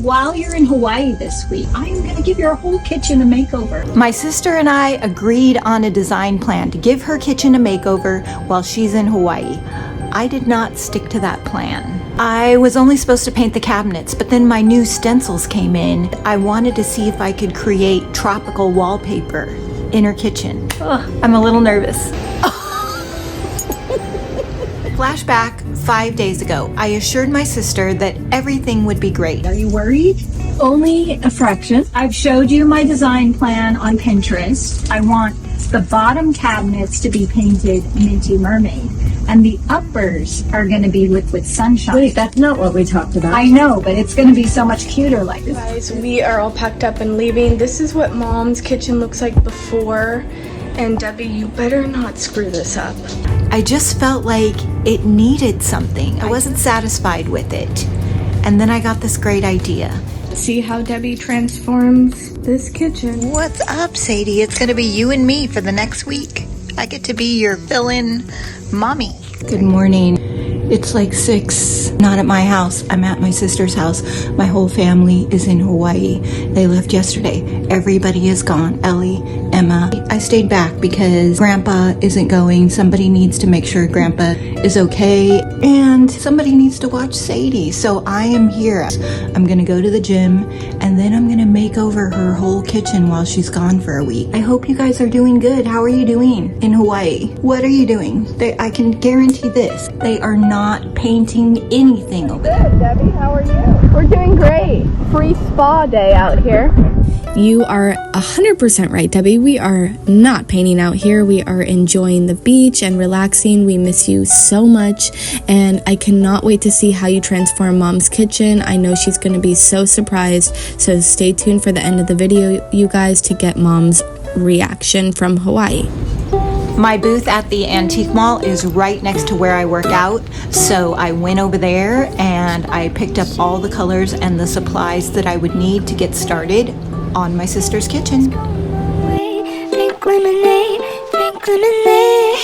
while you're in Hawaii this week, I am going to give your whole kitchen a makeover. My sister and I agreed on a design plan to give her kitchen a makeover while she's in Hawaii. I did not stick to that plan. I was only supposed to paint the cabinets, but then my new stencils came in. I wanted to see if I could create tropical wallpaper in her kitchen. Ugh, I'm a little nervous. Flashback 5 days ago, I assured my sister that everything would be great. Are you worried? Only a fraction. I've showed you my design plan on Pinterest. I want the bottom cabinets to be painted Minty Mermaid, and the uppers are going to be liquid sunshine. Wait, that's not what we talked about. I know, but it's going to be so much cuter like this. Guys, we are all packed up and leaving. This is what Mom's kitchen looks like before. And Debbie, you better not screw this up. I just felt like it needed something. I wasn't satisfied with it. And then I got this great idea. See how Debbie transforms this kitchen. What's up, Sadie? It's gonna be you and me for the next week. I get to be your fill-in mommy. Good morning. It's like 6, not at my house. I'm at my sister's house. My whole family is in Hawaii. They left yesterday. Everybody is gone. Ellie, Emma. I stayed back because Grandpa isn't going. Somebody needs to make sure Grandpa is okay. And somebody needs to watch Sadie. So I am here. I'm gonna go to the gym and then I'm gonna make over her whole kitchen while she's gone for a week. I hope you guys are doing good. How are you doing in Hawaii? What are you doing? I can guarantee this. They are not painting anything over there. Good, Debbie. How are you? We're doing great. Free spa day out here. You are 100% right, Debbie. We are not painting out here. We are enjoying the beach and relaxing. We miss you so much, and I cannot wait to see how you transform Mom's kitchen. I know she's going to be so surprised, so stay tuned for the end of the video, you guys, to get Mom's reaction from Hawaii. My booth at the antique mall is right next to where I work out, so I went over there and I picked up all the colors and the supplies that I would need to get started on my sister's kitchen. Drink lemonade, drink lemonade.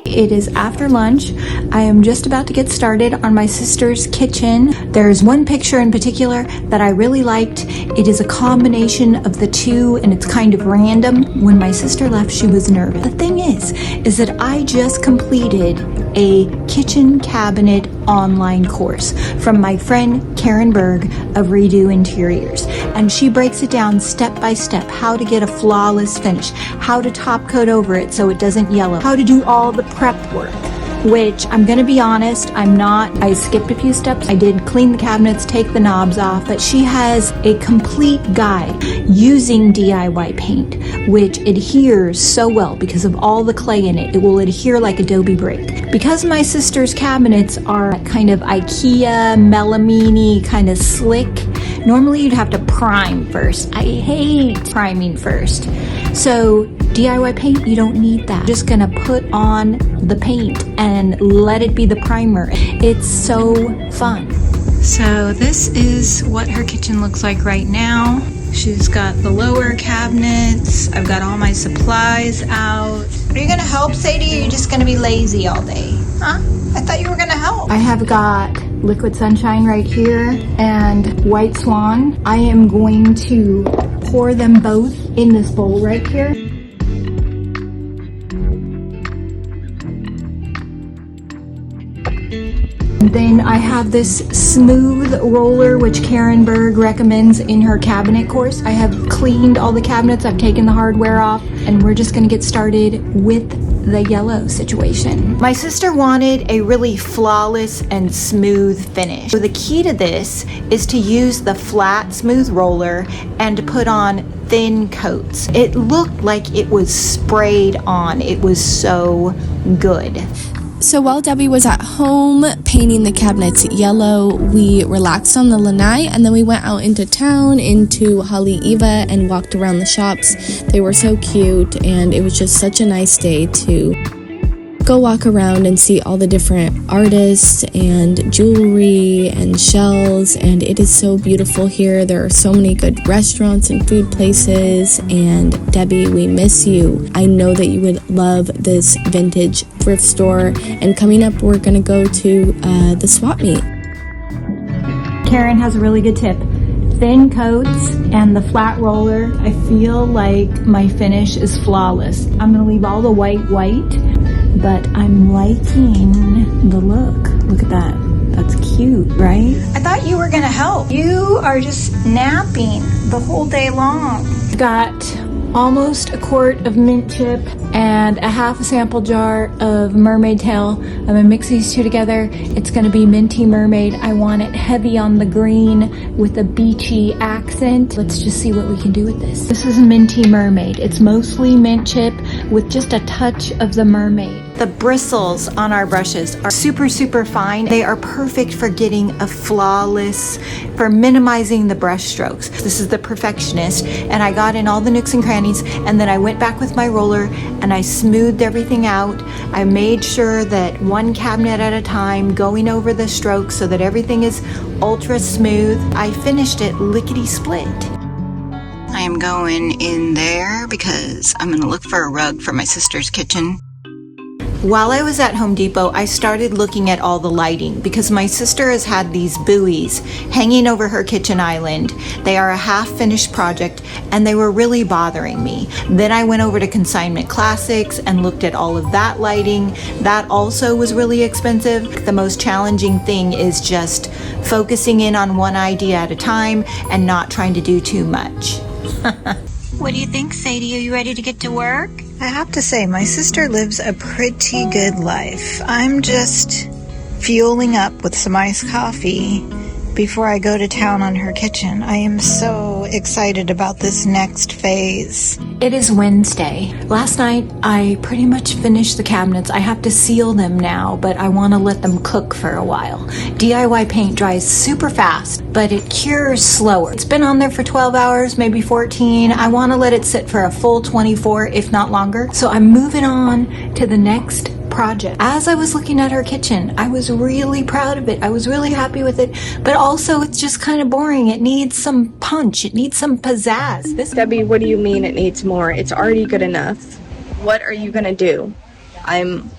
It is after lunch. I am just about to get started on my sister's kitchen. There's one picture in particular that I really liked. It is a combination of the two and it's kind of random. When my sister left, she was nervous. The thing is that I just completed a kitchen cabinet online course from my friend Karen Berg of Redo Interiors, and she breaks it down step by step, how to get a flawless finish, how to top coat over it so it doesn't yellow, how to do all the prep work, which I'm gonna be honest, I skipped a few steps. I did clean the cabinets, take the knobs off, but she has a complete guide using DIY paint, which adheres so well because of all the clay in it. It will adhere like Adobe brick. Because my sister's cabinets are kind of IKEA, melamine, kind of slick, normally you'd have to prime first. I hate priming first. So DIY paint, you don't need that. Just gonna put on the paint and let it be the primer. It's so fun. So this is what her kitchen looks like right now. She's got the lower cabinets. I've got all my supplies out. Are you gonna help, Sadie, or are you just gonna be lazy all day? Huh? I thought you were gonna help. I have got liquid sunshine right here and white swan. I am going to pour them both in this bowl right here. Then I have this smooth roller, which Karen Berg recommends in her cabinet course. I have cleaned all the cabinets, I've taken the hardware off, and we're just gonna get started with the yellow situation. My sister wanted a really flawless and smooth finish. So the key to this is to use the flat, smooth roller and to put on thin coats. It looked like it was sprayed on. It was so good. So while Debbie was at home painting the cabinets yellow, we relaxed on the lanai and then we went out into town, into Haleiwa, and walked around the shops. They were so cute and it was just such a nice day to go walk around and see all the different artists and jewelry and shells, and it is so beautiful here. There are so many good restaurants and food places, and Debbie, we miss you. I know that you would love this vintage thrift store, and coming up we're gonna go to the swap meet. Karen has a really good tip. thin coats and the flat roller, I feel like my finish is flawless. I'm gonna leave all the white, but I'm liking the look. Look at that. That's cute, right? I thought you were gonna help. You are just napping the whole day long. Got almost a quart of mint chip and a half a sample jar of mermaid tail. I'm gonna mix these two together. It's gonna be minty mermaid. I want it heavy on the green with a beachy accent. Let's just see what we can do with this. This is minty mermaid. It's mostly mint chip with just a touch of the mermaid. The bristles on our brushes are super, super fine. They are perfect for getting a flawless, for minimizing the brush strokes. This is the Perfectionist, and I got in all the nooks and crannies, and then I went back with my roller and I smoothed everything out. I made sure that one cabinet at a time, going over the strokes so that everything is ultra smooth. I finished it lickety split. I am going in there because I'm gonna look for a rug for my sister's kitchen. While I was at Home Depot, I started looking at all the lighting because my sister has had these buoys hanging over her kitchen island. They are a half-finished project and they were really bothering me. Then I went over to Consignment Classics and looked at all of that lighting. That also was really expensive. The most challenging thing is just focusing in on one idea at a time and not trying to do too much. What do you think, Sadie? Are you ready to get to work? I have to say, my sister lives a pretty good life. I'm just fueling up with some iced coffee before I go to town on her kitchen. I am so excited about this next phase. It is Wednesday. Last night, I pretty much finished the cabinets. I have to seal them now, but I want to let them cook for a while. DIY paint dries super fast, but it cures slower. It's been on there for 12 hours, maybe 14. I want to let it sit for a full 24, if not longer. So I'm moving on to the next project. As I was looking at her kitchen, I was really proud of it. I was really happy with it, but also it's just kind of boring. It needs some punch. It needs some pizzazz. Debbie, what do you mean it needs more? It's already good enough. What are you gonna do? I'm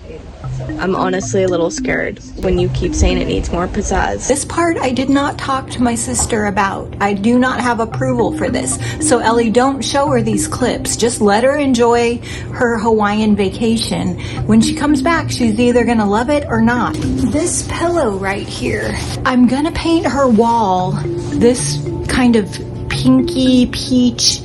honestly a little scared when you keep saying it needs more pizzazz. This part I did not talk to my sister about. I do not have approval for this. So Ellie, don't show her these clips. Just let her enjoy her Hawaiian vacation. When she comes back, she's either gonna love it or not. This pillow right here, I'm gonna paint her wall this kind of pinky peach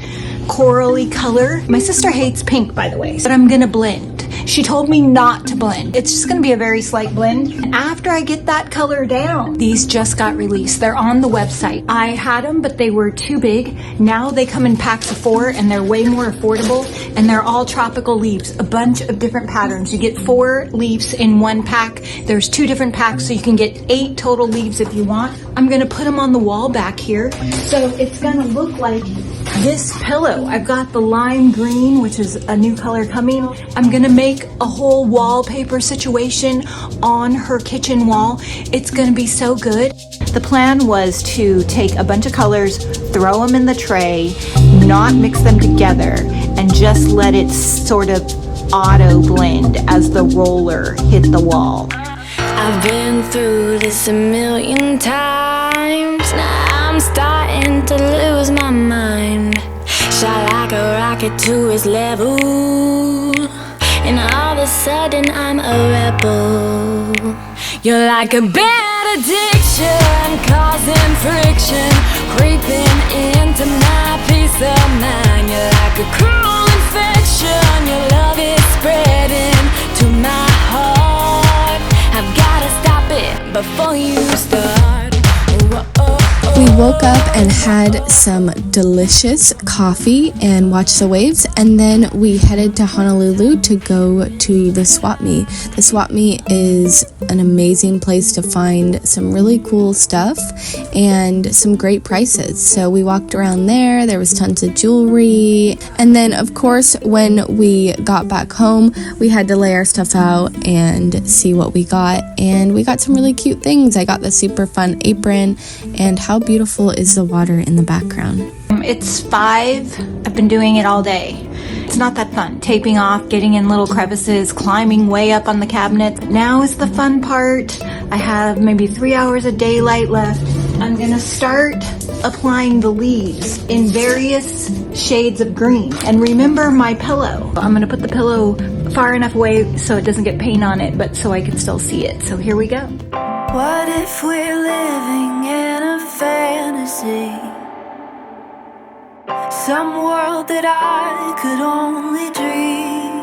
corally color. My sister hates pink, by the way, but I'm gonna blend. She told me not to blend. It's just gonna be a very slight blend. And after I get that color down, these just got released. They're on the website. I had them, but they were too big. Now they come in packs of 4 and they're way more affordable, and they're all tropical leaves, a bunch of different patterns. You get 4 leaves in one pack. There's 2 different packs, so you can get 8 total leaves if you want. I'm gonna put them on the wall back here. So it's gonna look like this pillow. I've got the lime green, which is a new color coming. I'm gonna make a whole wallpaper situation on her kitchen wall. It's gonna be so good. The plan was to take a bunch of colors, throw them in the tray, not mix them together, and just let it sort of auto blend as the roller hit the wall. I've been through this a million times. Now I'm starting to lose my mind. Shot like a rocket to its level, and all of a sudden I'm a rebel. You're like a bad addiction, causing friction, creeping into my peace of mind. You're like a cruel infection. Your love is spreading to my heart. I've gotta stop it before you start. We woke up and had some delicious coffee and watched the waves, and then we headed to Honolulu to go to the swap meet. The swap meet is an amazing place to find some really cool stuff and some great prices. So we walked around there. There was tons of jewelry, and then of course when we got back home, we had to lay our stuff out and see what we got, and we got some really cute things. I got the super fun apron, and how beautiful is the water in the background. It's 5. I've been doing it all day. It's not that fun. Taping off, getting in little crevices, climbing way up on the cabinet. Now is the fun part. I have maybe 3 hours of daylight left. I'm gonna start applying the leaves in various shades of green. And remember my pillow. I'm gonna put the pillow far enough away so it doesn't get paint on it, but so I can still see it. So here we go. What if we're living in a fantasy? Some world that I could only dream.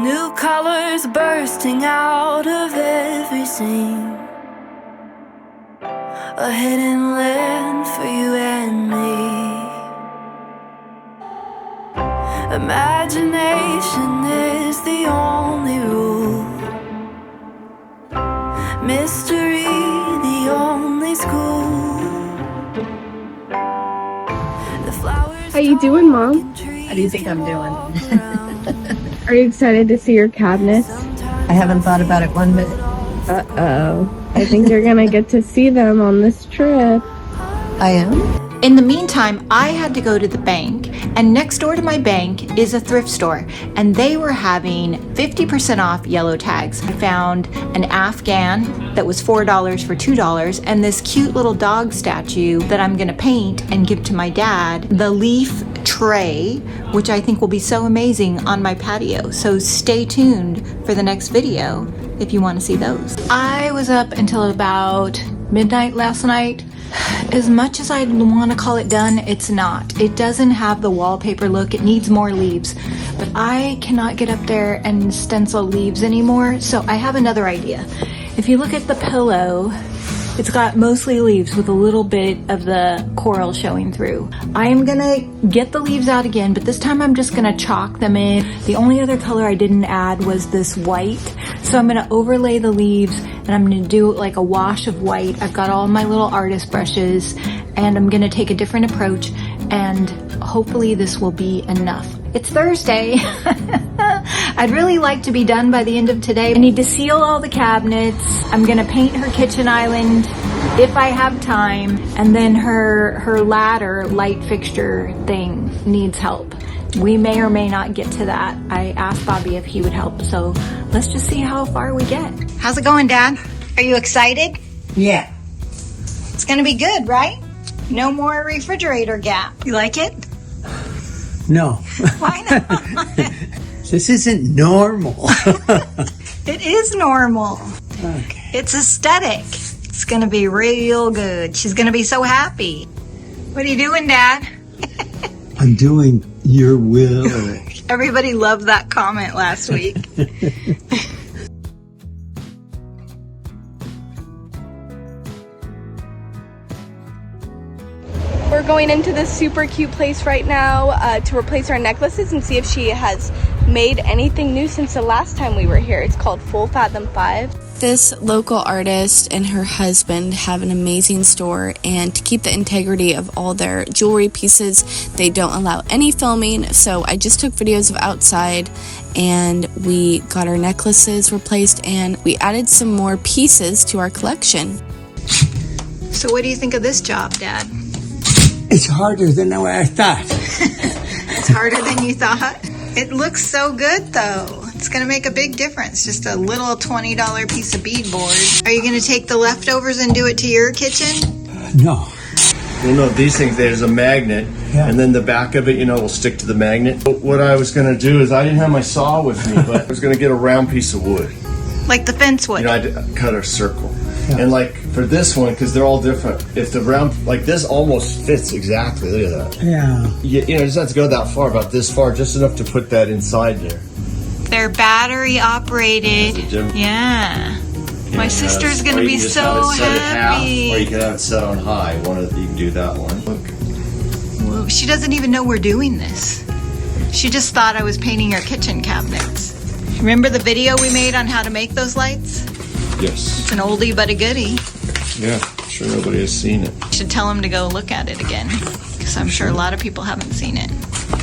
New colors bursting out of every seam. A hidden land for you and me. Imagination is the only rule. Mystery, the only school. The flowers. How you doing, Mom? How do you think I'm doing? Are you excited to see your cabinets? I haven't thought about it one minute. Uh-oh. I think you're gonna get to see them on this trip. I am? In the meantime, I had to go to the bank, and next door to my bank is a thrift store, and they were having 50% off yellow tags. I found an Afghan that was $4 for $2, and this cute little dog statue that I'm gonna paint and give to my dad, the leaf tray, which I think will be so amazing on my patio. So stay tuned for the next video if you want to see those. I was up until about midnight last night. As much as I want to call it done, it's not. It doesn't have the wallpaper look. It needs more leaves. But I cannot get up there and stencil leaves anymore, so I have another idea. If you look at the pillow, it's got mostly leaves with a little bit of the coral showing through. I am gonna get the leaves out again, but this time I'm just gonna chalk them in. The only other color I didn't add was this white. So I'm gonna overlay the leaves and I'm gonna do like a wash of white. I've got all my little artist brushes and I'm gonna take a different approach and hopefully this will be enough. It's Thursday. I'd really like to be done by the end of today. I need to seal all the cabinets. I'm gonna paint her kitchen island if I have time. And then her ladder light fixture thing needs help. We may or may not get to that. I asked Bobby if he would help, so let's just see how far we get. How's it going, Dad? Are you excited? Yeah. It's gonna be good, right? No more refrigerator gap. You like it? No. Why not? This isn't normal. It is normal. Okay. It's aesthetic. It's gonna be real good. She's gonna be so happy. What are you doing, Dad? I'm doing your will. Everybody loved that comment last week. We're going into this super cute place right now to replace our necklaces and see if she has made anything new since the last time we were here. It's called Full Fathom 5. This local artist and her husband have an amazing store, and to keep the integrity of all their jewelry pieces, they don't allow any filming. So I just took videos of outside and we got our necklaces replaced and we added some more pieces to our collection. So what do you think of this job, Dad? It's harder than I thought. It's harder than you thought? It looks so good though. It's gonna make a big difference. Just a little $20 piece of beadboard. Are you gonna take the leftovers and do it to your kitchen? No. Well, no, these things, there's a magnet, and then the back of it, you know, will stick to the magnet. But what I was going to do is, I didn't have my saw with me, but I was going to get a round piece of wood. Like the fence wood? You know, I cut a circle. And like for this one, because they're all different, if the round, like this almost fits exactly, look at that. Yeah. You know, it doesn't have to go that far, about this far, just enough to put that inside there. They're battery operated. Yeah. My sister's gonna be so happy. Or you can have it set on high. You can do that one. Look. Well, she doesn't even know we're doing this. She just thought I was painting her kitchen cabinets. Remember the video we made on how to make those lights? Yes. It's an oldie but a goodie. Yeah, I'm sure nobody has seen it. Should tell them to go look at it again, because I'm sure a lot of people haven't seen it.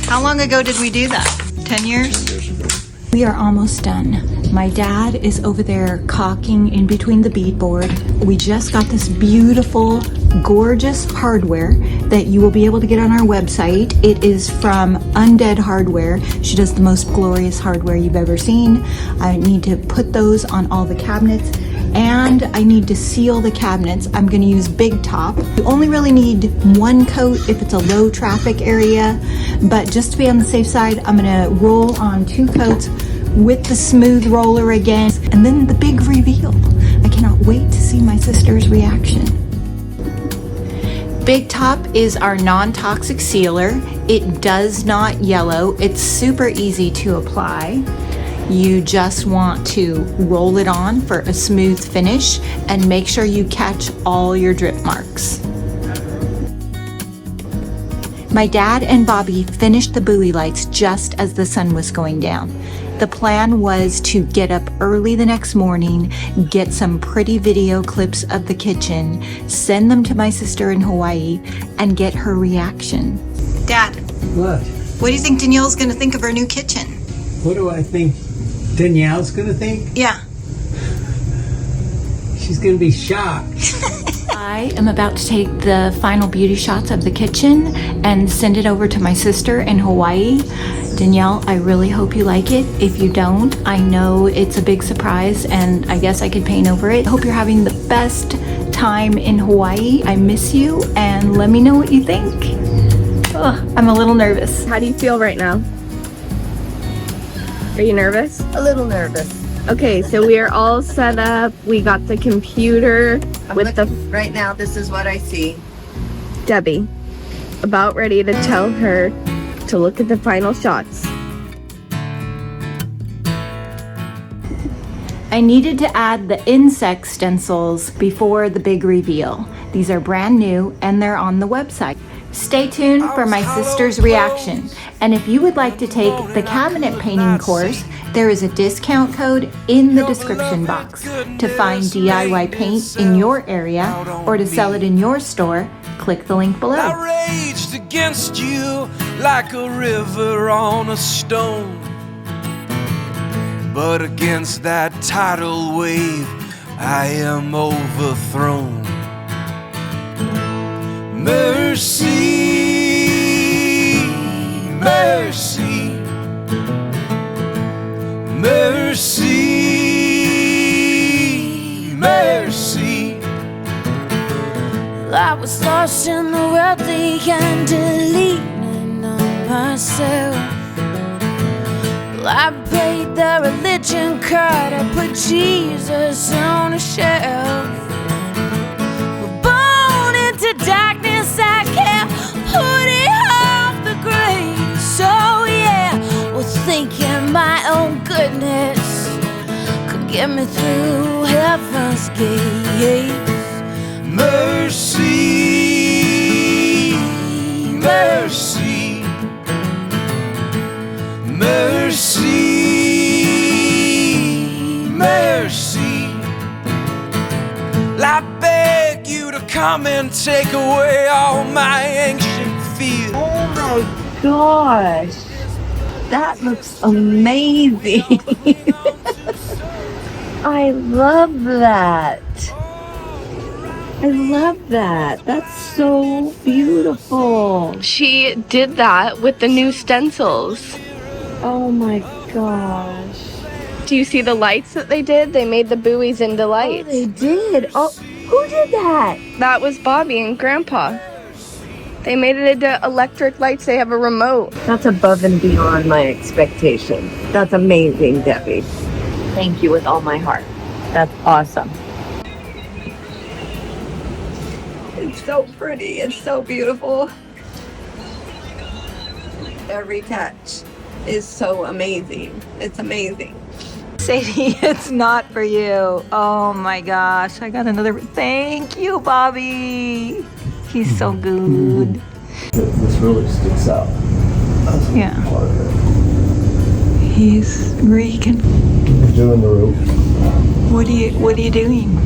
How long ago did we do that? 10 years? 10 years ago. We are almost done. My dad is over there caulking in between the beadboard. We just got this beautiful, gorgeous hardware that you will be able to get on our website. It is from Undead Hardware. She does the most glorious hardware you've ever seen. I need to put those on all the cabinets. and I need to seal the cabinets. I'm gonna use Big Top. You only really need one coat if it's a low traffic area, but just to be on the safe side, I'm gonna roll on 2 coats with the smooth roller again, and then the big reveal. I cannot wait to see my sister's reaction. Big Top is our non-toxic sealer. It does not yellow. It's super easy to apply. You just want to roll it on for a smooth finish and make sure you catch all your drip marks. My dad and Bobby finished the buoy lights just as the sun was going down. The plan was to get up early the next morning, get some pretty video clips of the kitchen, send them to my sister in Hawaii, and get her reaction. Dad, What? what do you think Danielle's gonna think of her new kitchen? What do I think Danielle's gonna think? Yeah. She's gonna be shocked. I am about to take the final beauty shots of the kitchen and send it over to my sister in Hawaii. Danielle, I really hope you like it. If you don't, I know it's a big surprise and I guess I could paint over it. I hope you're having the best time in Hawaii. I miss you and let me know what you think. Ugh, I'm a little nervous. How do you feel right now? Are you nervous? A little nervous. Okay, so we are all set up. We got the computer with the Right now, this is what I see. Debi. About ready to tell her to look at the final shots. I needed to add the insect stencils before the big reveal. These are brand new and they're on the website. Stay tuned for my sister's reaction. And if you would like to take the cabinet painting course, there is a discount code in the description box. To find DIY paint in your area or to sell it in your store, click the link below. I raged against you like a river on a stone, but against that tidal wave I am overthrown. Mercy, mercy, mercy, mercy. I was lost in the world, began to leaning on myself. I played the religion card, I put Jesus on a shelf. We're born into darkness, I can't put it off the grave. So yeah, was thinking my own goodness could get me through heaven's gates. Mercy, mercy, mercy, mercy. I beg you to come and take away all my ancient fears. Oh my gosh. That looks amazing. I love that. I love that. That's so beautiful. She did that with the new stencils. Oh my gosh. Do you see the lights that they did? They made the buoys into lights. Oh, they did. Oh, who did that? That was Bobby and Grandpa. They made it into electric lights. They have a remote. That's above and beyond my expectations. That's amazing, Debbie. Thank you with all my heart. That's awesome. It's so pretty. It's so beautiful. Every touch is so amazing. It's amazing. Sadie, it's not for you. Oh my gosh, I got another. Thank you, Bobby. He's so good. This really sticks out. That's Yeah. part of it. He's reeking. Doing the rope. What are you doing?